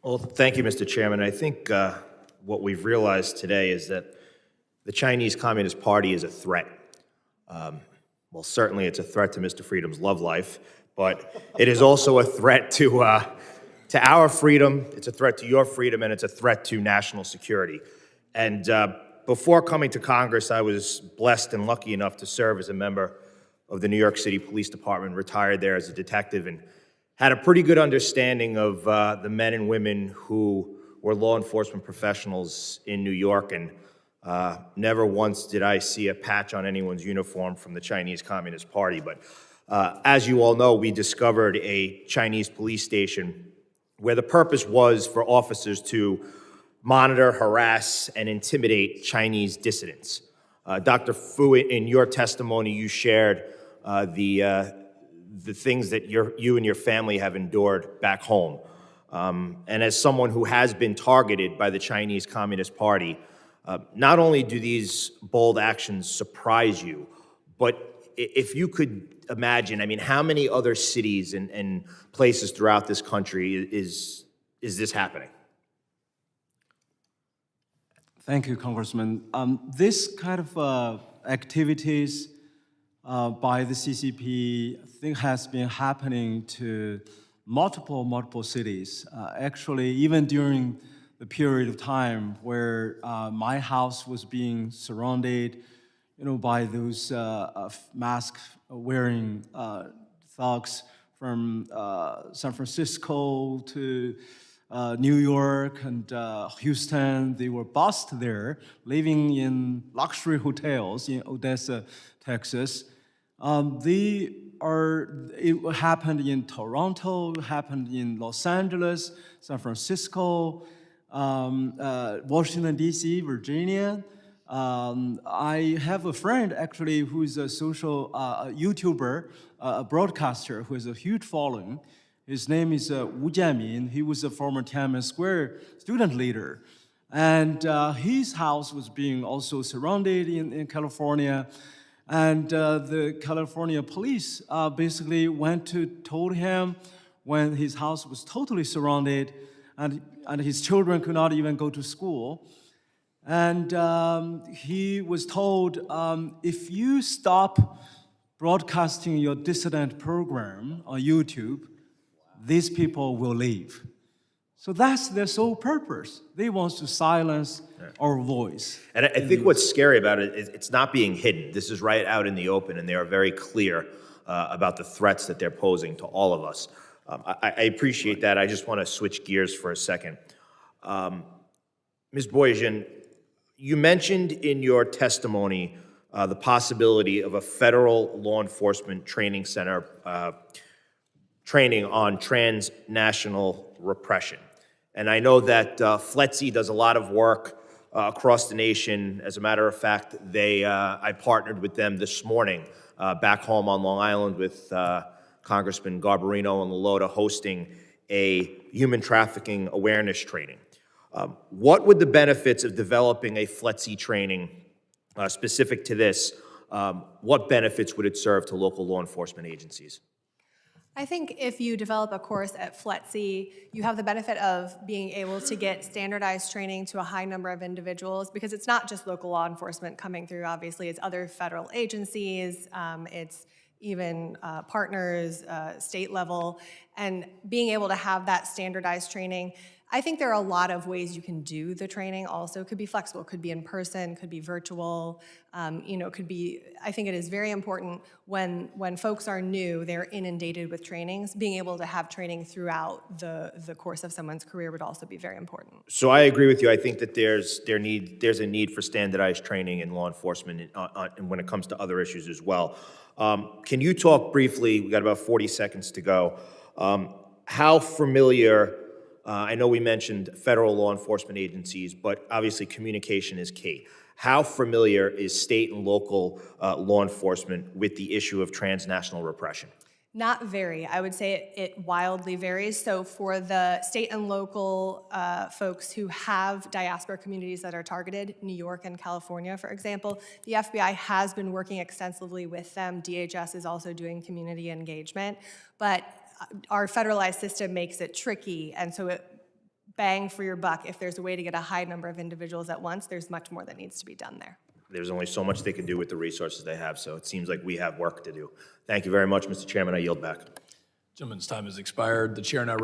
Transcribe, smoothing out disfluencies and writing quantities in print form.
Well, thank you, Mr. Chairman. I think what we've realized today is that the Chinese Communist Party is a threat. Well, certainly it's a threat to Mr. Freedom's love life, but it is also a threat to our freedom, it's a threat to your freedom, and it's a threat to national security. And before coming to Congress, I was blessed and lucky enough to serve as a member of the New York City Police Department, retired there as a detective, and had a pretty good understanding of the men and women who were law enforcement professionals in New York, and never once did I see a patch on anyone's uniform from the Chinese Communist Party. But as you all know, we discovered a Chinese police station where the purpose was for officers to monitor, harass, and intimidate Chinese dissidents. Dr. Fu, in your testimony, you shared the things that you and your family have endured back home. And as someone who has been targeted by the Chinese Communist Party, not only do these bold actions surprise you, but if you could imagine, I mean, how many other cities and places throughout this country is this happening? Thank you, Congressman. This kind of activities by the CCP, I think, has been happening to multiple cities. Actually, even during the period of time where my house was being surrounded, by those mask-wearing thugs from San Francisco to New York and Houston. They were bused there, living in luxury hotels in Odessa, Texas. It happened in Toronto, it happened in Los Angeles, San Francisco, Washington, D.C., Virginia. I have a friend, actually, who is a social YouTuber, a broadcaster, who has a huge following. His name is Wu Jianmin. He was a former Tiananmen Square student leader. And his house was being also surrounded in California. And the California police basically told him when his house was totally surrounded and his children could not even go to school. And he was told, if you stop broadcasting your dissident program on YouTube, these people will leave. So that's their sole purpose. They want to silence our voice. And I think what's scary about it is it's not being hidden. This is right out in the open, and they are very clear about the threats that they're posing to all of us. I appreciate that. I just want to switch gears for a second. Ms. Boyajian, you mentioned in your testimony the possibility of a federal law enforcement training center training on transnational repression. And I know that FLETC does a lot of work across the nation. As a matter of fact, I partnered with them this morning back home on Long Island with Congressman Garbarino and Lalotta hosting a human trafficking awareness training. What would the benefits of developing a FLETC training specific to this, what benefits would it serve to local law enforcement agencies? I think if you develop a course at FLETC, you have the benefit of being able to get standardized training to a high number of individuals, because it's not just local law enforcement coming through, obviously, it's other federal agencies, it's even partners, state level, and being able to have that standardized training. I think there are a lot of ways you can do the training also. It could be flexible, could be in person, could be virtual, could be, I think it is very important when folks are new, they're inundated with trainings, being able to have training throughout the course of someone's career would also be very important. So I agree with you. I think that there's a need for standardized training in law enforcement and when it comes to other issues as well. Can you talk briefly, we got about 40 seconds to go, how familiar, I know we mentioned federal law enforcement agencies, but obviously communication is key. How familiar is state and local law enforcement with the issue of transnational repression? Not very. I would say it wildly varies. So for the state and local folks who have diaspora communities that are targeted, New York and California, for example, the FBI has been working extensively with them. DHS is also doing community engagement. But our federalized system makes it tricky, and so bang for your buck. If there's a way to get a high number of individuals at once, there's much more that needs to be done there. There's only so much they can do with the resources they have, so it seems like we have work to do. Thank you very much, Mr. Chairman. I yield back. Gentleman's time has expired. The chair now